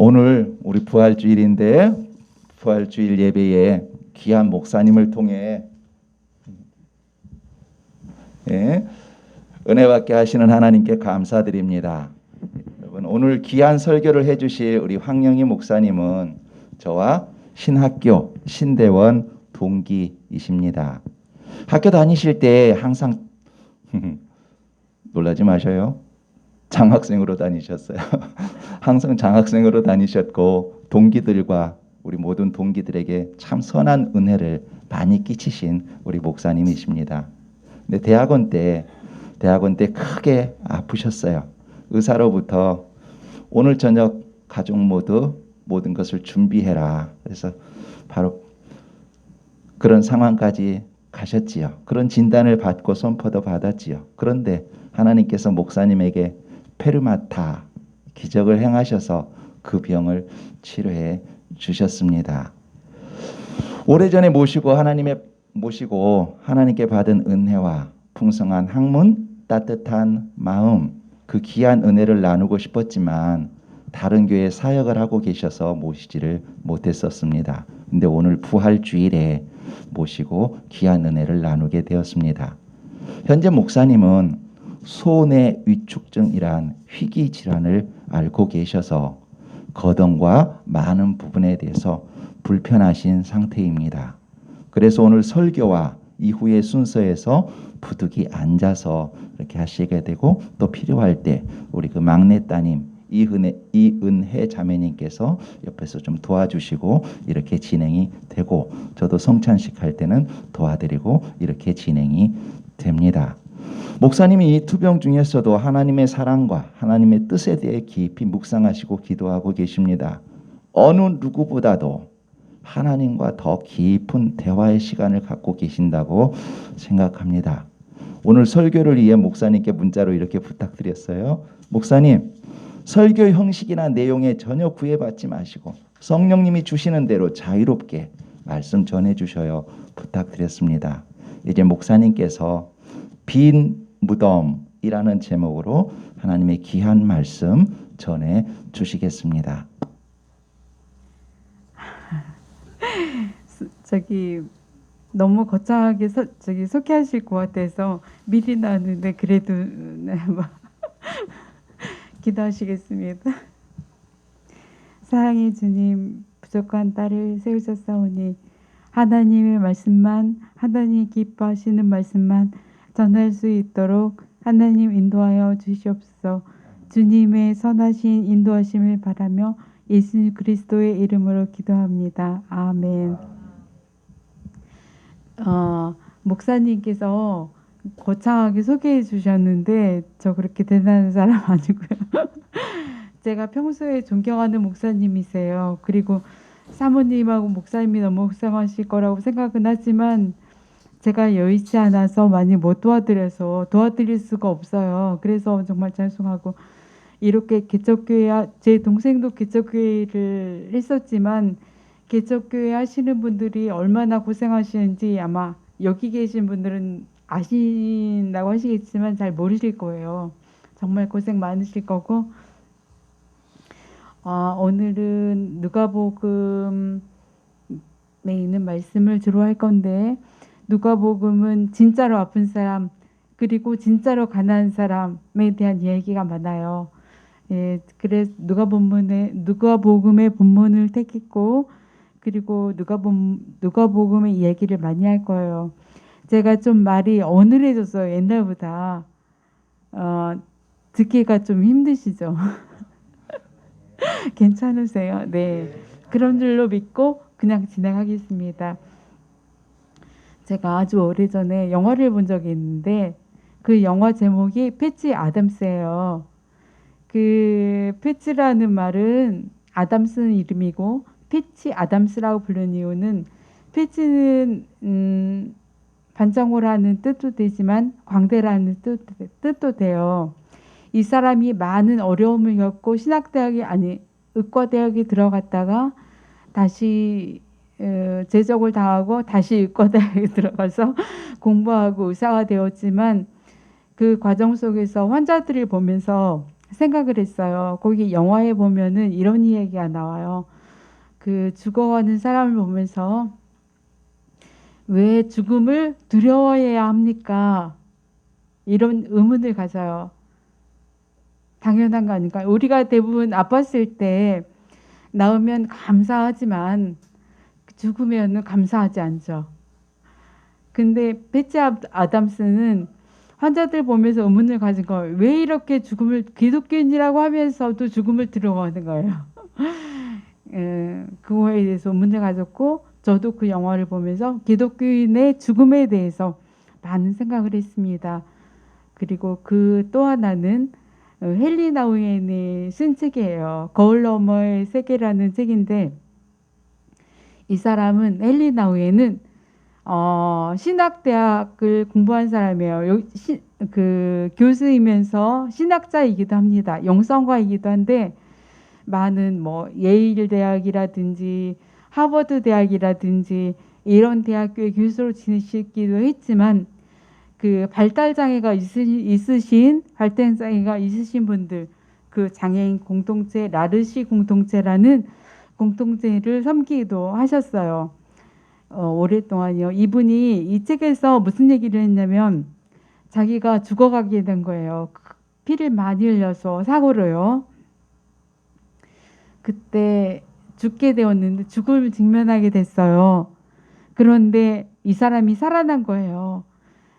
오늘 우리 부활주일인데 부활주일 예배에 귀한 목사님을 통해 은혜 받게 하시는 하나님께 감사드립니다. 여러분, 오늘 귀한 설교를 해주실 우리 황영희 목사님은 저와 신학교 신대원 동기이십니다. 학교 다니실 때 항상 놀라지 마셔요. 장학생으로 다니셨어요. 항상 장학생으로 다니셨고 동기들과 우리 모든 동기들에게 참 선한 은혜를 많이 끼치신 우리 목사님이십니다. 근데 대학원 때 크게 아프셨어요. 의사로부터 오늘 저녁 가족 모두 모든 것을 준비해라. 그래서 바로 그런 상황까지 가셨지요. 그런 진단을 받고 선포도 받았지요. 그런데 하나님께서 목사님에게 페르마타 기적을 행하셔서 그 병을 치료해 주셨습니다. 오래전에 모시고 하나님께 받은 은혜와 풍성한 학문, 따뜻한 마음, 그 귀한 은혜를 나누고 싶었지만 다른 교회 사역을 하고 계셔서 모시지를 못했었습니다. 근데 오늘 부활주일에 모시고 귀한 은혜를 나누게 되었습니다. 현재 목사님은 소뇌 위축증이란 희귀 질환을 앓고 계셔서 거동과 많은 부분에 대해서 불편하신 상태입니다. 그래서 오늘 설교와 이후의 순서에서 부득이 앉아서 이렇게 하시게 되고 또 필요할 때 우리 그 막내 따님 이은혜 자매님께서 옆에서 좀 도와주시고 이렇게 진행이 되고 저도 성찬식 할 때는 도와드리고 이렇게 진행이 됩니다. 목사님이 이 투병 중에서도 하나님의 사랑과 하나님의 뜻에 대해 깊이 묵상하시고 기도하고 계십니다. 어느 누구보다도 하나님과 더 깊은 대화의 시간을 갖고 계신다고 생각합니다. 오늘 설교를 위해 목사님께 문자로 이렇게 부탁드렸어요. 목사님, 설교 형식이나 내용에 전혀 구애받지 마시고 성령님이 주시는 대로 자유롭게 말씀 전해 주셔요 부탁드렸습니다. 이제 목사님께서 빈 무덤이라는 제목으로 하나님의 귀한 말씀 전해 주시겠습니다. 너무 거창하게 소개하실 것 같아서 미리 나왔는데 그래도 기도하시겠습니다. 사랑의 주님, 부족한 딸을 세우셨사오니 하나님의 말씀만, 하나님이 기뻐하시는 말씀만 전할 수 있도록 하나님 인도하여 주시옵소서. 주님의 선하신 인도하심을 바라며 예수 그리스도의 이름으로 기도합니다. 아멘. 목사님께서 거창하게 소개해 주셨는데 저 그렇게 대단한 사람 아니고요. 제가 평소에 존경하는 목사님이세요. 그리고 사모님하고 목사님이 너무 속상하실 거라고 생각은 하지만 제가 여의치 않아서 많이 못 도와드릴 수가 없어요. 그래서 정말 죄송하고 이렇게 개척교회, 제 동생도 개척교회를 했었지만 개척교회 하시는 분들이 얼마나 고생하시는지 아마 여기 계신 분들은 아신다고 하시겠지만 잘 모르실 거예요. 정말 고생 많으실 거고 오늘은 누가복음에 있는 말씀을 주로 할 건데 누가복음은 진짜로 아픈 사람 그리고 진짜로 가난한 사람에 대한 이야기가 많아요. 그래서 누가복음의 본문을 택했고 그리고 누가복음의 이야기를 많이 할 거예요. 제가 좀 말이 어눌해졌어요. 옛날보다. 듣기가 좀 힘드시죠? 괜찮으세요? 네. 그런 줄로 믿고 그냥 진행하겠습니다. 제가 아주 오래전에 영화를 본 적이 있는데 그 영화 제목이 패치 아담스예요. 그 패치라는 말은 아담스는 이름이고 패치 아담스라고 부르는 이유는 패치는 반창고라는 뜻도 되지만 광대라는 뜻도 돼요. 이 사람이 많은 어려움을 겪고 의과대학에 들어갔다가 다시 제적을 당하고 다시 의과대학에 들어가서 공부하고 의사가 되었지만 그 과정 속에서 환자들을 보면서 생각을 했어요. 거기 영화에 보면은 이런 이야기가 나와요. 그 죽어가는 사람을 보면서 왜 죽음을 두려워해야 합니까? 이런 의문을 가져요. 당연한 거 아닌가요? 우리가 대부분 아팠을 때 나으면 감사하지만 죽으면 감사하지 않죠. 근데 배지 아담스는 환자들 보면서 의문을 가진 거예요. 왜 이렇게 죽음을 기독교인이라고 하면서도 죽음을 두려워하는 거예요. 그거에 대해서 의문을 가졌고 저도 그 영화를 보면서 기독교인의 죽음에 대해서 많은 생각을 했습니다. 그리고 그 또 하나는 헨리 나우엔이 쓴 책이에요. 거울 너머의 세계라는 책인데 이 사람은 헨리 나우엔은 신학대학을 공부한 사람이에요. 그 교수이면서 신학자이기도 합니다. 영성가이기도 한데 많은 뭐 예일 대학이라든지 하버드 대학이라든지 이런 대학교의 교수로 지내시기도 했지만 그 발달장애가 있으신 분들 그 장애인 공동체 라르시 공동체라는 공동체를 섬기기도 하셨어요. 오랫동안요. 이분이 이 책에서 무슨 얘기를 했냐면 자기가 죽어가게 된 거예요. 피를 많이 흘려서 사고로요. 그때 죽게 되었는데 죽음을 직면하게 됐어요. 그런데 이 사람이 살아난 거예요.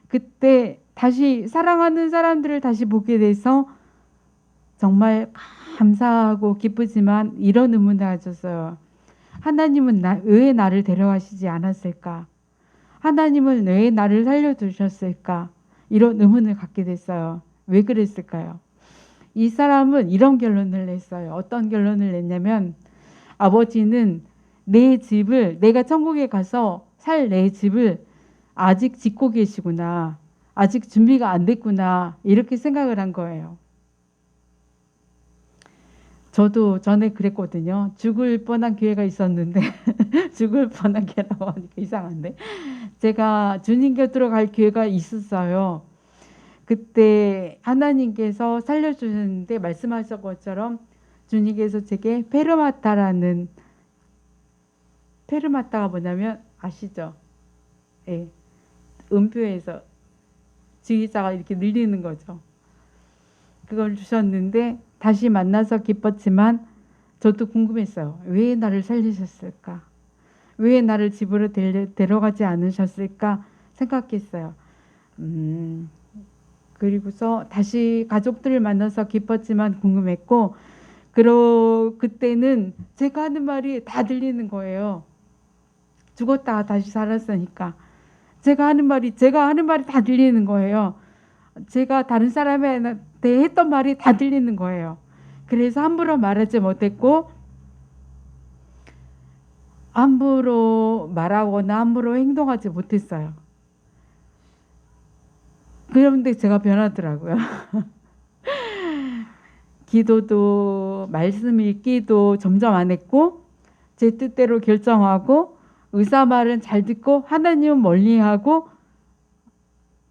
그때 다시 사랑하는 사람들을 다시 보게 돼서 정말 감사하고 기쁘지만 이런 의문을 가졌어요. 하나님은 왜 나를 데려가시지 않았을까? 하나님은 왜 나를 살려두셨을까? 이런 의문을 갖게 됐어요. 왜 그랬을까요? 이 사람은 이런 결론을 냈어요. 어떤 결론을 냈냐면 아버지는 내 집을 내가 천국에 가서 살 내 집을 아직 짓고 계시구나. 아직 준비가 안 됐구나. 이렇게 생각을 한 거예요. 저도 전에 그랬거든요. 죽을 뻔한 기회가 있었는데 죽을 뻔한 기회라고 하니까 이상한데 제가 주님 곁으로 갈 기회가 있었어요. 그때 하나님께서 살려주셨는데 말씀하신 것처럼 주님께서 제게 페르마타가 뭐냐면 아시죠? 예, 음표에서 지휘자가 이렇게 늘리는 거죠. 그걸 주셨는데 다시 만나서 기뻤지만 저도 궁금했어요. 왜 나를 살리셨을까? 왜 나를 집으로 데려가지 않으셨을까 생각했어요. 그리고서 다시 가족들을 만나서 기뻤지만 궁금했고 그때는 제가 하는 말이 다 들리는 거예요. 죽었다가 다시 살았으니까 제가 하는 말이 다 들리는 거예요. 제가 다른 사람한테 했던 말이 다 들리는 거예요. 그래서 함부로 말하지 못했고 함부로 말하거나 함부로 행동하지 못했어요. 그런데 제가 변하더라고요. 기도도 말씀 읽기도 점점 안 했고 제 뜻대로 결정하고 의사 말은 잘 듣고 하나님은 멀리하고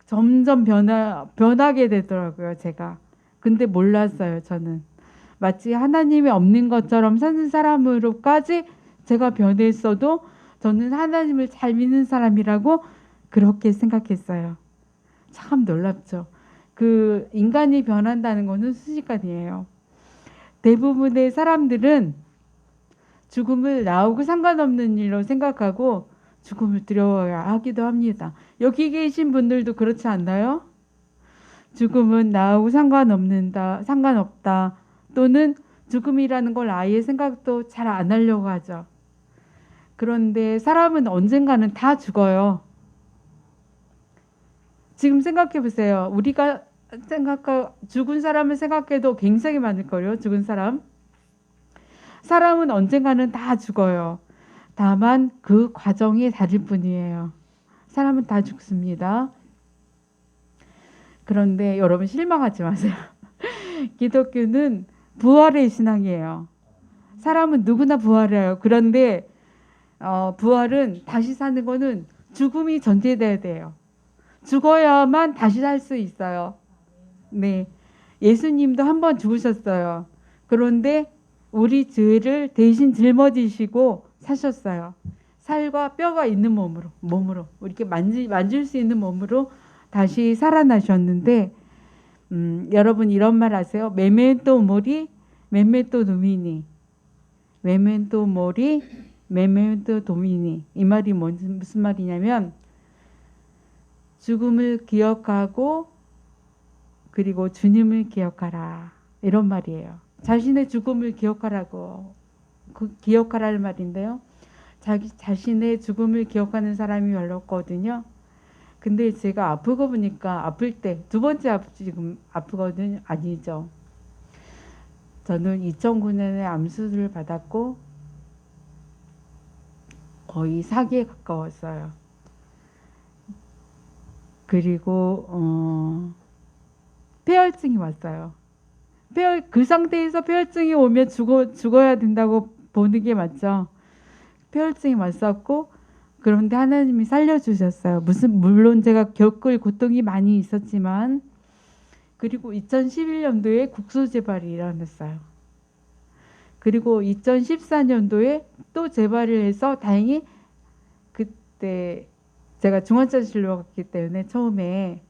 점점 변하게 되더라고요, 제가. 근데 몰랐어요, 저는. 마치 하나님이 없는 것처럼 사는 사람으로까지 제가 변했어도 저는 하나님을 잘 믿는 사람이라고 그렇게 생각했어요. 참 놀랍죠. 그 인간이 변한다는 것은 순식간이에요. 대부분의 사람들은 죽음을 나오고 상관없는 일로 생각하고 죽음을 두려워하기도 합니다. 여기 계신 분들도 그렇지 않나요? 죽음은 나하고 상관없다. 또는 죽음이라는 걸 아예 생각도 잘 안 하려고 하죠. 그런데 사람은 언젠가는 다 죽어요. 지금 생각해 보세요. 우리가 죽은 사람을 생각해도 굉장히 많을 거예요. 죽은 사람. 사람은 언젠가는 다 죽어요. 다만 그 과정이 다를 뿐이에요. 사람은 다 죽습니다. 그런데 여러분 실망하지 마세요. 기독교는 부활의 신앙이에요. 사람은 누구나 부활해요. 그런데 부활은 다시 사는 거는 죽음이 전제돼야 돼요. 죽어야만 다시 살 수 있어요. 네. 예수님도 한 번 죽으셨어요. 그런데 우리 죄를 대신 짊어지시고 사셨어요. 살과 뼈가 있는 몸으로 이렇게 만질 수 있는 몸으로 다시 살아나셨는데, 여러분 이런 말 아세요? 메멘토 모리, 메멘토 도미니. 메멘토 모리, 메멘토 도미니. 이 말이 무슨 말이냐면, 죽음을 기억하고 그리고 주님을 기억하라, 이런 말이에요. 자신의 죽음을 기억하라고, 기억하라는 말인데요. 자기 자신의 죽음을 기억하는 사람이 별로 없거든요. 근데 제가 아프고 보니까, 아플 때 두 번째 지금 아프거든요. 아니죠. 저는 2009년에 암 수술을 받았고 거의 사기에 가까웠어요. 그리고 폐혈증이 왔어요. 그 상태에서 폐혈증이 오면 죽어야 된다고 보는 게 맞죠. 폐혈증이 왔었고, 그런데 하나님이 살려주셨어요. 물론 제가 겪을 고통이 많이 있었지만, 그리고 2011년도에 국소재발이 일어났어요. 그리고 2014년도에 또 재발을 해서, 다행히 그때 제가 중환자실로 갔기 때문에 처음에,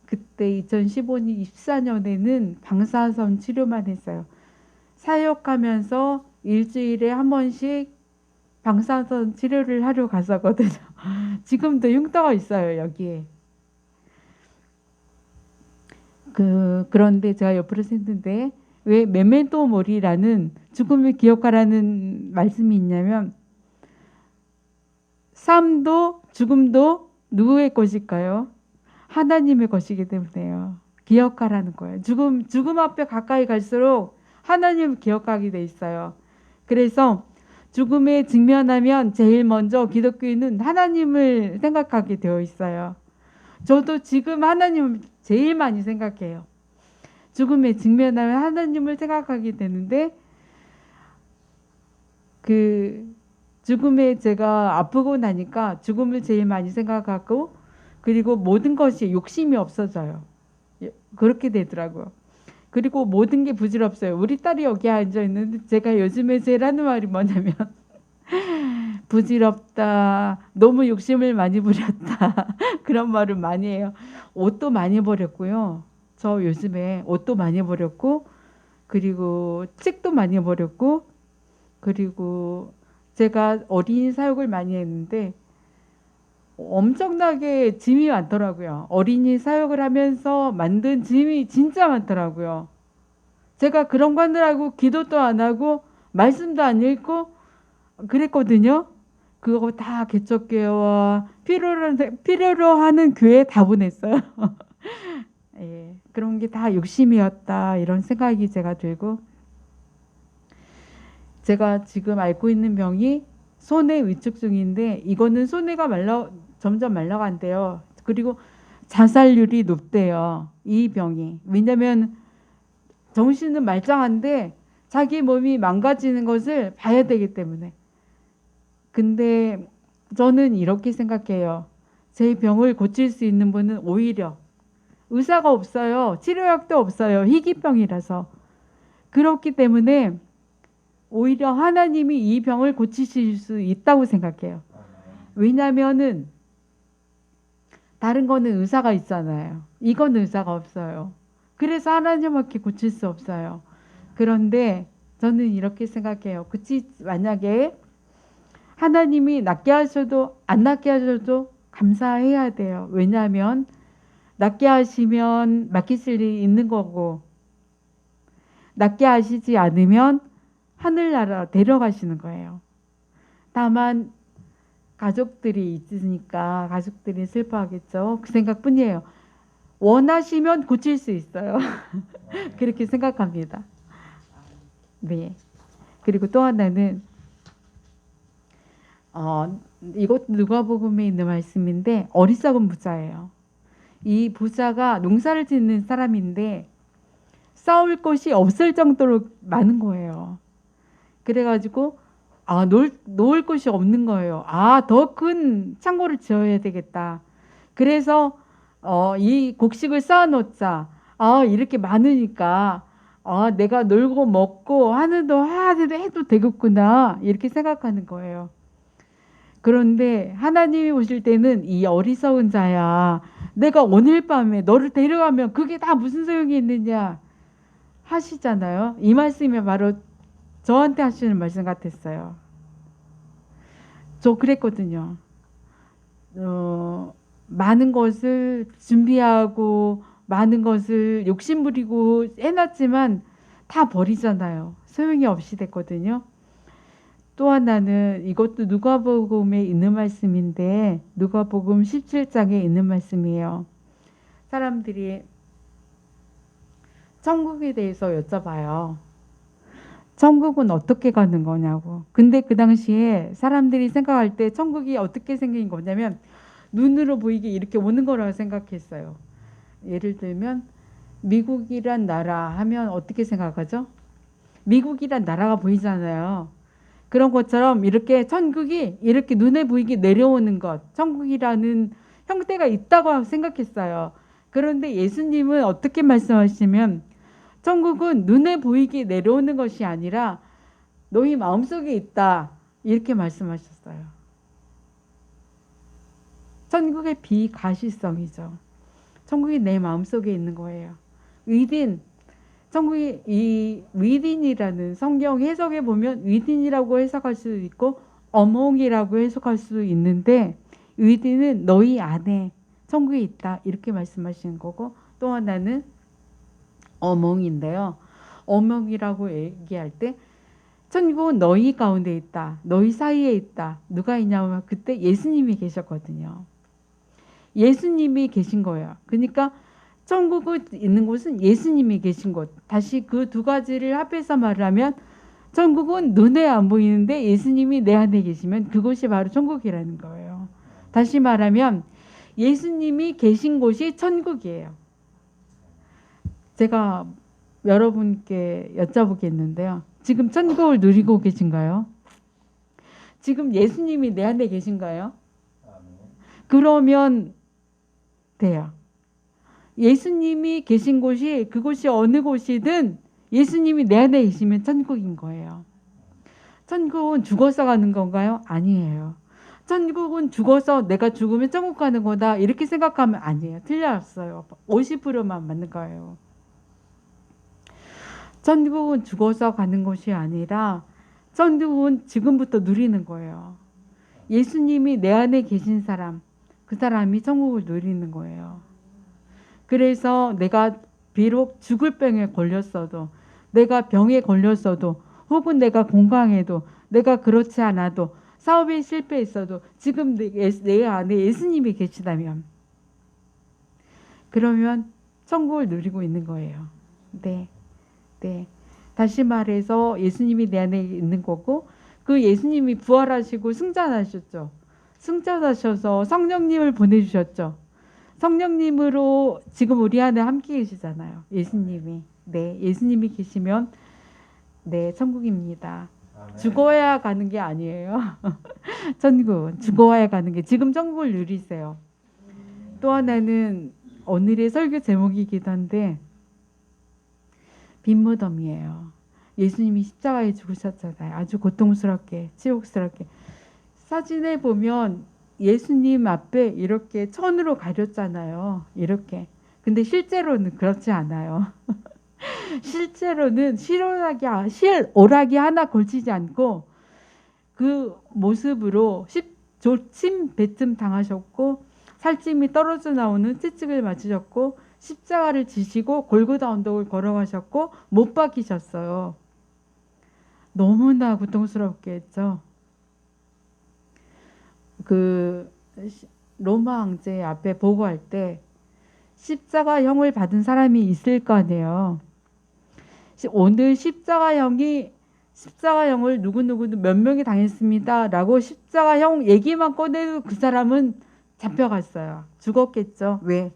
그때 2014년에는 방사선 치료만 했어요. 사역하면서 일주일에 한 번씩 방사선 치료를 하러 갔었거든요. 지금도 흉터가 있어요, 여기에. 그런데 제가 옆으로 샜는데, 왜 메멘토 모리라는, 죽음을 기억하라는 말씀이 있냐면, 삶도 죽음도 누구의 것일까요? 하나님의 것이기 때문에요. 기억하라는 거예요. 죽음 앞에 가까이 갈수록 하나님을 기억하게 돼 있어요. 그래서 죽음에 직면하면 제일 먼저 기독교인은 하나님을 생각하게 되어 있어요. 저도 지금 하나님을 제일 많이 생각해요. 죽음에 직면하면 하나님을 생각하게 되는데, 죽음에 제가 아프고 나니까 죽음을 제일 많이 생각하고, 그리고 모든 것이 욕심이 없어져요. 그렇게 되더라고요. 그리고 모든 게 부질없어요. 우리 딸이 여기 앉아 있는데, 제가 요즘에 제일 하는 말이 뭐냐면 부질없다, 너무 욕심을 많이 부렸다 그런 말을 많이 해요. 옷도 많이 버렸고요. 저 요즘에 옷도 많이 버렸고, 그리고 책도 많이 버렸고, 그리고 제가 어린이 사역을 많이 했는데 엄청나게 짐이 많더라고요. 어린이 사역을 하면서 만든 짐이 진짜 많더라고요. 제가 그런 관들하고 기도도 안 하고 말씀도 안 읽고 그랬거든요. 그거 다 개척교회와 필요로 하는 교회에 다 보냈어요. 예, 그런 게 다 욕심이었다, 이런 생각이 제가 들고, 제가 지금 앓고 있는 병이 손해 위축증인데, 이거는 손해가 점점 말라간대요. 그리고 자살률이 높대요, 이 병이. 왜냐면 정신은 말짱한데 자기 몸이 망가지는 것을 봐야 되기 때문에. 근데 저는 이렇게 생각해요. 제 병을 고칠 수 있는 분은 오히려 의사가 없어요. 치료약도 없어요. 희귀병이라서. 그렇기 때문에 오히려 하나님이 이 병을 고치실 수 있다고 생각해요. 왜냐면은 다른 거는 의사가 있잖아요. 이건 의사가 없어요. 그래서 하나님밖에 고칠 수 없어요. 그런데 저는 이렇게 생각해요. 만약에 하나님이 낫게 하셔도 안 낫게 하셔도 감사해야 돼요. 왜냐하면 낫게 하시면 맡기실 일이 있는 거고, 낫게 하시지 않으면 하늘나라 데려가시는 거예요. 다만 가족들이 있으니까 가족들이 슬퍼하겠죠. 그 생각뿐이에요. 원하시면 고칠 수 있어요. 그렇게 생각합니다. 네. 그리고 또 하나는 이것 누가복음에 있는 말씀인데, 어리석은 부자예요. 이 부자가 농사를 짓는 사람인데 싸울 것이 없을 정도로 많은 거예요. 그래가지고 놓을 곳이 없는 거예요. 더 큰 창고를 지어야 되겠다. 그래서 이 곡식을 쌓아놓자. 아, 이렇게 많으니까 내가 놀고 먹고 하는도 해도 되겠구나 이렇게 생각하는 거예요. 그런데 하나님이 오실 때는 이 어리석은 자야, 내가 오늘 밤에 너를 데려가면 그게 다 무슨 소용이 있느냐 하시잖아요. 이 말씀이 바로 저한테 하시는 말씀 같았어요. 저 그랬거든요. 많은 것을 준비하고 많은 것을 욕심부리고 해놨지만 다 버리잖아요. 소용이 없이 됐거든요. 또 하나는 이것도 누가복음에 있는 말씀인데 누가복음 17장에 있는 말씀이에요. 사람들이 천국에 대해서 여쭤봐요. 천국은 어떻게 가는 거냐고. 근데 그 당시에 사람들이 생각할 때 천국이 어떻게 생긴 거냐면 눈으로 보이게 이렇게 오는 거라고 생각했어요. 예를 들면 미국이란 나라 하면 어떻게 생각하죠? 미국이란 나라가 보이잖아요. 그런 것처럼 이렇게 천국이 이렇게 눈에 보이게 내려오는 것, 천국이라는 형태가 있다고 생각했어요. 그런데 예수님은 어떻게 말씀하시면 천국은 눈에 보이게 내려오는 것이 아니라 너희 마음속에 있다 이렇게 말씀하셨어요. 천국의 비가시성이죠. 천국이 내 마음속에 있는 거예요. 위딘, 천국이 이 위딘이라는 성경 해석에 보면 위딘이라고 해석할 수도 있고 어몽이라고 해석할 수도 있는데 위딘은 너희 안에 천국이 있다 이렇게 말씀하시는 거고 또 하나는 어몽인데요. 어몽이라고 얘기할 때 천국은 너희 가운데 있다. 너희 사이에 있다. 누가 있냐면 그때 예수님이 계셨거든요. 예수님이 계신 거예요. 그러니까 천국에 있는 곳은 예수님이 계신 곳. 다시 그 두 가지를 합해서 말하면 천국은 눈에 안 보이는데 예수님이 내 안에 계시면 그곳이 바로 천국이라는 거예요. 다시 말하면 예수님이 계신 곳이 천국이에요. 제가 여러분께 여쭤보겠는데요. 지금 천국을 누리고 계신가요? 지금 예수님이 내 안에 계신가요? 그러면 돼요. 예수님이 계신 곳이 그곳이 어느 곳이든 예수님이 내 안에 계시면 천국인 거예요. 천국은 죽어서 가는 건가요? 아니에요. 천국은 죽어서 내가 죽으면 천국 가는 거다 이렇게 생각하면 아니에요. 틀렸어요. 50%만 맞는 거예요. 천국은 죽어서 가는 것이 아니라 천국은 지금부터 누리는 거예요. 예수님이 내 안에 계신 사람, 그 사람이 천국을 누리는 거예요. 그래서 내가 비록 죽을 병에 걸렸어도 내가 병에 걸렸어도 혹은 내가 건강해도 내가 그렇지 않아도 사업에 실패했어도 지금 내 안에 예수님이 계시다면 그러면 천국을 누리고 있는 거예요. 네. 네. 다시 말해서 예수님이 내 안에 있는 거고 그 예수님이 부활하시고 승천하셨죠. 승천하셔서 성령님을 보내주셨죠. 성령님으로 지금 우리 안에 함께 계시잖아요. 예수님이. 네, 예수님이 계시면 네, 천국입니다. 아멘. 죽어야 가는 게 아니에요. 천국, 죽어야 가는 게 지금 천국을 누리세요. 또 하나는 오늘의 설교 제목이기도 한데 빈무덤이에요. 예수님이 십자가에 죽으셨잖아요. 아주 고통스럽게, 치욕스럽게. 사진에 보면 예수님 앞에 이렇게 천으로 가렸잖아요. 이렇게. 근데 실제로는 그렇지 않아요. 실제로는 실오라기 하나 걸치지 않고 그 모습으로 조침 배쯤 당하셨고 살찜이 떨어져 나오는 채찍을 맞으셨고 십자가를 지시고 골고다 언덕을 걸어가셨고 못 박히셨어요. 너무나 고통스럽게 했죠. 그 로마 황제 앞에 보고할 때 십자가형을 받은 사람이 있을 거 아니에요. 오늘 십자가형을 누구누구 몇 명이 당했습니다 라고 십자가형 얘기만 꺼내도 그 사람은 잡혀갔어요. 죽었겠죠. 왜?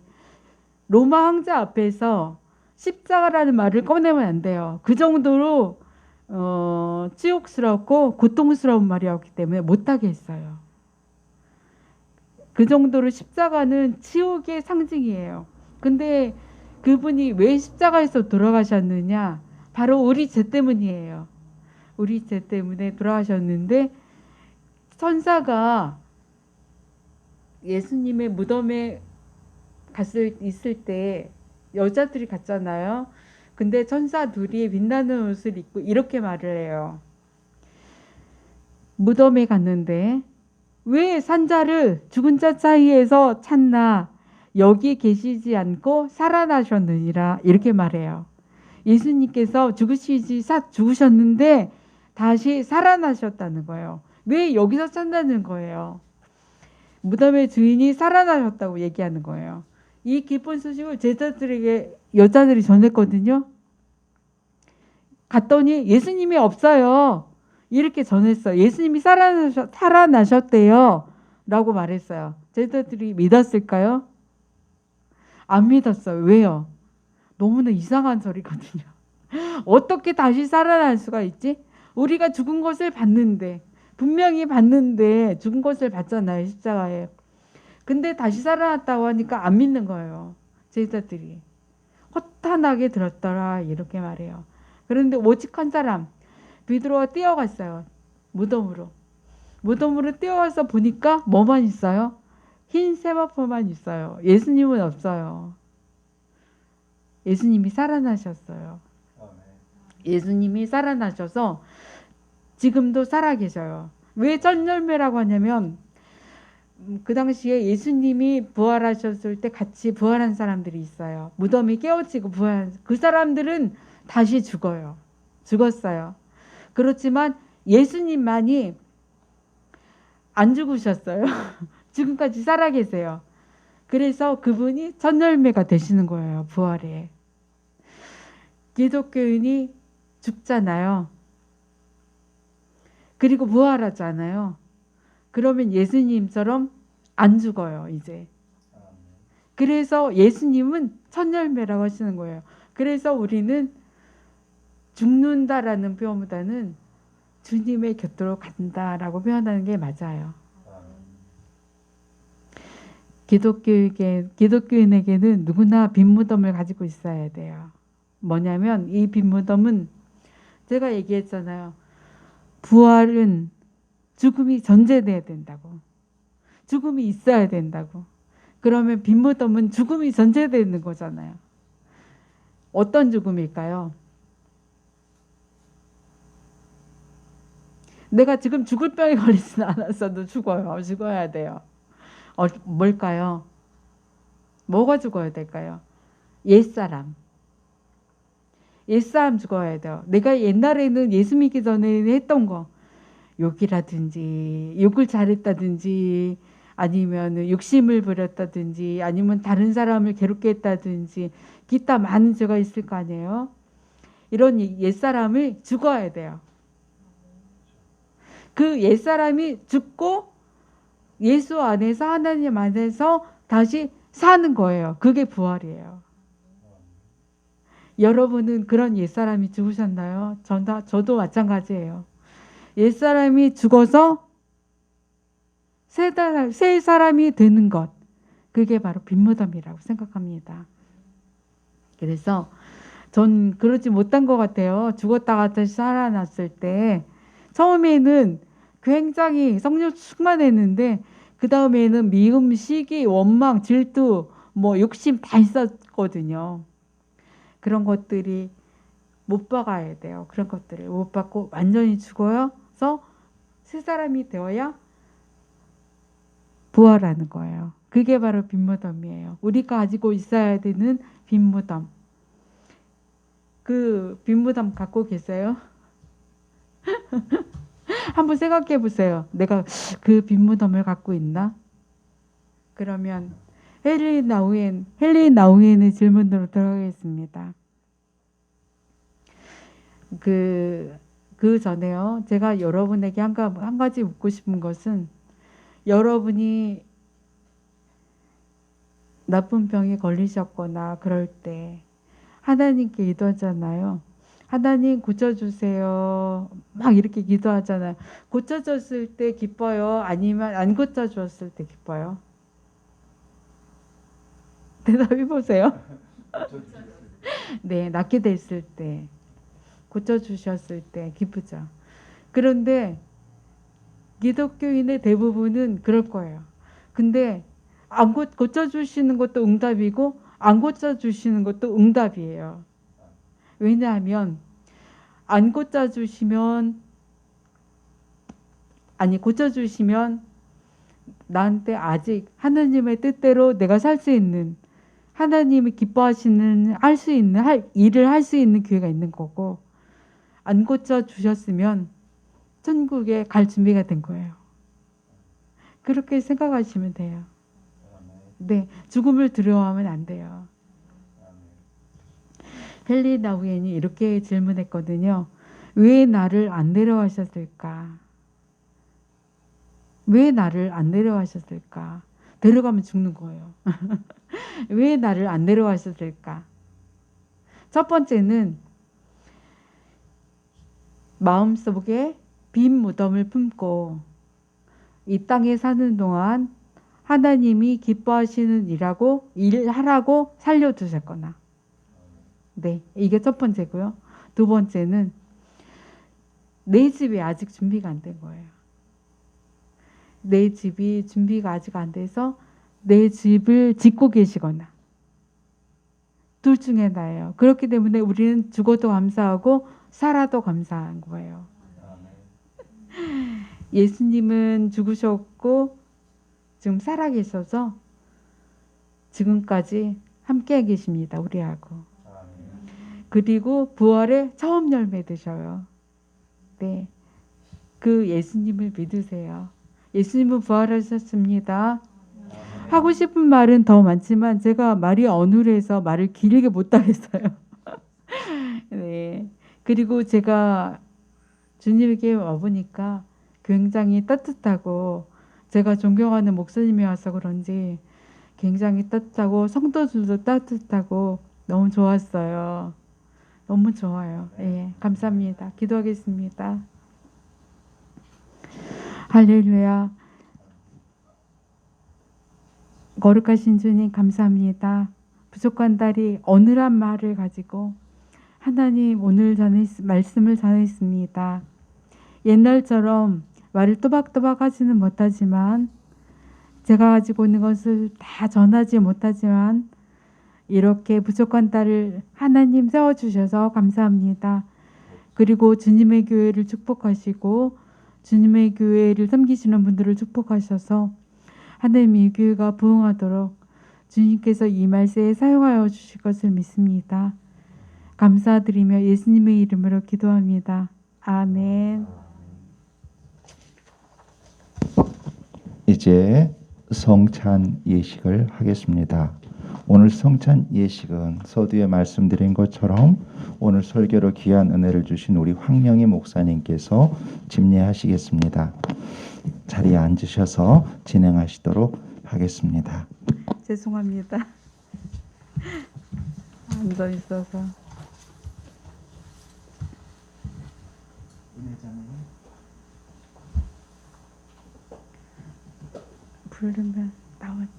로마 황제 앞에서 십자가라는 말을 꺼내면 안 돼요. 그 정도로 치욕스럽고 고통스러운 말이었기 때문에 못하게 했어요. 그 정도로 십자가는 치욕의 상징이에요. 근데 그분이 왜 십자가에서 돌아가셨느냐? 바로 우리 죄 때문이에요. 우리 죄 때문에 돌아가셨는데 천사가 예수님의 무덤에 있을 때 여자들이 갔잖아요. 근데 천사 둘이 빛나는 옷을 입고 이렇게 말을 해요. 무덤에 갔는데 왜 산자를 죽은 자 사이에서 찾나? 여기 계시지 않고 살아나셨느니라. 이렇게 말해요. 예수님께서 죽으셨는데 다시 살아나셨다는 거예요. 왜 여기서 찾는 거예요? 무덤의 주인이 살아나셨다고 얘기하는 거예요. 이 기쁜 소식을 제자들에게 여자들이 전했거든요. 갔더니 예수님이 없어요. 이렇게 전했어요. 예수님이 살아나셨대요. 라고 말했어요. 제자들이 믿었을까요? 안 믿었어요. 왜요? 너무나 이상한 소리거든요. 어떻게 다시 살아날 수가 있지? 우리가 죽은 것을 봤는데, 분명히 봤는데 죽은 것을 봤잖아요. 십자가에. 근데 다시 살아났다고 하니까 안 믿는 거예요. 제자들이. 허탄하게 들었더라. 이렇게 말해요. 그런데 오직 한 사람, 베드로가 뛰어갔어요. 무덤으로. 무덤으로 뛰어가서 보니까 뭐만 있어요? 흰 세마포만 있어요. 예수님은 없어요. 예수님이 살아나셨어요. 예수님이 살아나셔서 지금도 살아계셔요. 왜 쩐열매라고 하냐면 그 당시에 예수님이 부활하셨을 때 같이 부활한 사람들이 있어요. 무덤이 깨어지고 부활한 그 사람들은 다시 죽어요. 죽었어요. 그렇지만 예수님만이 안 죽으셨어요. 지금까지 살아계세요. 그래서 그분이 첫 열매가 되시는 거예요. 부활에. 기독교인이 죽잖아요. 그리고 부활하잖아요. 그러면 예수님처럼 안 죽어요. 이제. 그래서 예수님은 첫 열매라고 하시는 거예요. 그래서 우리는 죽는다라는 표현보다는 주님의 곁으로 간다라고 표현하는 게 맞아요. 기독교인에게는 누구나 빈무덤을 가지고 있어야 돼요. 뭐냐면 이 빈무덤은 제가 얘기했잖아요. 부활은 죽음이 전제돼야 된다고. 죽음이 있어야 된다고. 그러면 빈무덤은 죽음이 전제되는 거잖아요. 어떤 죽음일까요? 내가 지금 죽을 병에 걸리지는 않았어도 죽어요. 죽어야 돼요. 뭘까요? 뭐가 죽어야 될까요? 옛사람. 옛사람 죽어야 돼요. 내가 옛날에는 예수 믿기 전에 했던 거, 욕이라든지, 욕을 잘했다든지, 아니면 욕심을 부렸다든지, 아니면 다른 사람을 괴롭게 했다든지, 기타 많은 죄가 있을 거 아니에요? 이런 옛사람을 죽어야 돼요. 그 옛사람이 죽고 예수 안에서 하나님 안에서 다시 사는 거예요. 그게 부활이에요. 여러분은 그런 옛사람이 죽으셨나요? 저도 마찬가지예요. 옛사람이 죽어서 새 사람이 되는 것. 그게 바로 빈무덤이라고 생각합니다. 그래서 전 그러지 못한 것 같아요. 죽었다가 다시 살아났을 때 처음에는 굉장히 성령 충만했는데 그 다음에는 미움, 시기, 원망, 질투, 욕심 다 있었거든요. 그런 것들이 못 박아야 돼요. 그런 것들을 못 받고 완전히 죽어서 새 사람이 되어야 부활하는 거예요. 그게 바로 빈무덤이에요. 우리가 가지고 있어야 되는 빈무덤. 그 빈무덤 갖고 계세요? 한번 생각해 보세요. 내가 그 빈무덤을 갖고 있나? 그러면 헨리 나우엔의 질문으로 들어가겠습니다. 그 전에요. 제가 여러분에게 한 가지 묻고 싶은 것은 여러분이 나쁜 병에 걸리셨거나 그럴 때 하나님께 기도하잖아요. 하나님 고쳐주세요. 막 이렇게 기도하잖아요. 고쳐졌을 때 기뻐요? 아니면 안 고쳐줬을 때 기뻐요? 대답해 보세요. 네, 낫게 됐을 때, 고쳐주셨을 때 기쁘죠. 그런데 기독교인의 대부분은 그럴 거예요. 근데 안 고쳐주시는 것도 응답이고 안 고쳐주시는 것도 응답이에요. 왜냐하면 안 고쳐주시면 고쳐주시면 나한테 아직 하나님의 뜻대로 내가 살 수 있는, 하나님이 기뻐하시는 일을 할 수 있는 기회가 있는 거고, 안 고쳐주셨으면 천국에 갈 준비가 된 거예요. 그렇게 생각하시면 돼요. 네, 죽음을 두려워하면 안 돼요. 헨리 나우엔이 이렇게 질문했거든요. 왜 나를 안 데려가셨을까? 왜 나를 안 데려가셨을까? 데려가면 죽는 거예요. 왜 나를 안 데려가셨을까? 첫 번째는 마음속에 빈 무덤을 품고 이 땅에 사는 동안 하나님이 기뻐하시는 일하라고 살려주셨거나. 네, 이게 첫 번째고요. 두 번째는 내 집이 아직 준비가 안 된 거예요. 내 집이 준비가 아직 안 돼서 내 집을 짓고 계시거나. 둘 중에 하나예요. 그렇기 때문에 우리는 죽어도 감사하고 살아도 감사한 거예요. 예수님은 죽으셨고 지금 살아계셔서 지금까지 함께 계십니다. 우리하고. 그리고 부활의 처음 열매 되셔요. 네, 그 예수님을 믿으세요. 예수님은 부활하셨습니다. 하고 싶은 말은 더 많지만 제가 말이 어눌해서 말을 길게 못 하겠어요. 네. 그리고 제가 주님에게 와보니까 굉장히 따뜻하고 제가 존경하는 목사님이 와서 그런지 굉장히 따뜻하고 성도들도 따뜻하고 너무 좋았어요. 너무 좋아요. 예, 감사합니다. 기도하겠습니다. 할렐루야. 거룩하신 주님 감사합니다. 부족한 딸이 어느한 말을 가지고 하나님 오늘 말씀을 전했습니다. 옛날처럼 말을 또박또박 하지는 못하지만 제가 가지고 있는 것을 다 전하지 못하지만 이렇게 부족한 딸을 하나님 세워주셔서 감사합니다. 그리고 주님의 교회를 축복하시고 주님의 교회를 섬기시는 분들을 축복하셔서 하나님 이 교회가 부흥하도록 주님께서 이 말씀에 사용하여 주실 것을 믿습니다. 감사드리며 예수님의 이름으로 기도합니다. 아멘. 이제 성찬 예식을 하겠습니다. 오늘 성찬 예식은 서두에 말씀드린 것처럼 오늘 설교로 귀한 은혜를 주신 우리 황명희 목사님께서 집례하시겠습니다. 자리에 앉으셔서 진행하시도록 하겠습니다. 죄송합니다. 앉아 있어서. 부르면 나오지.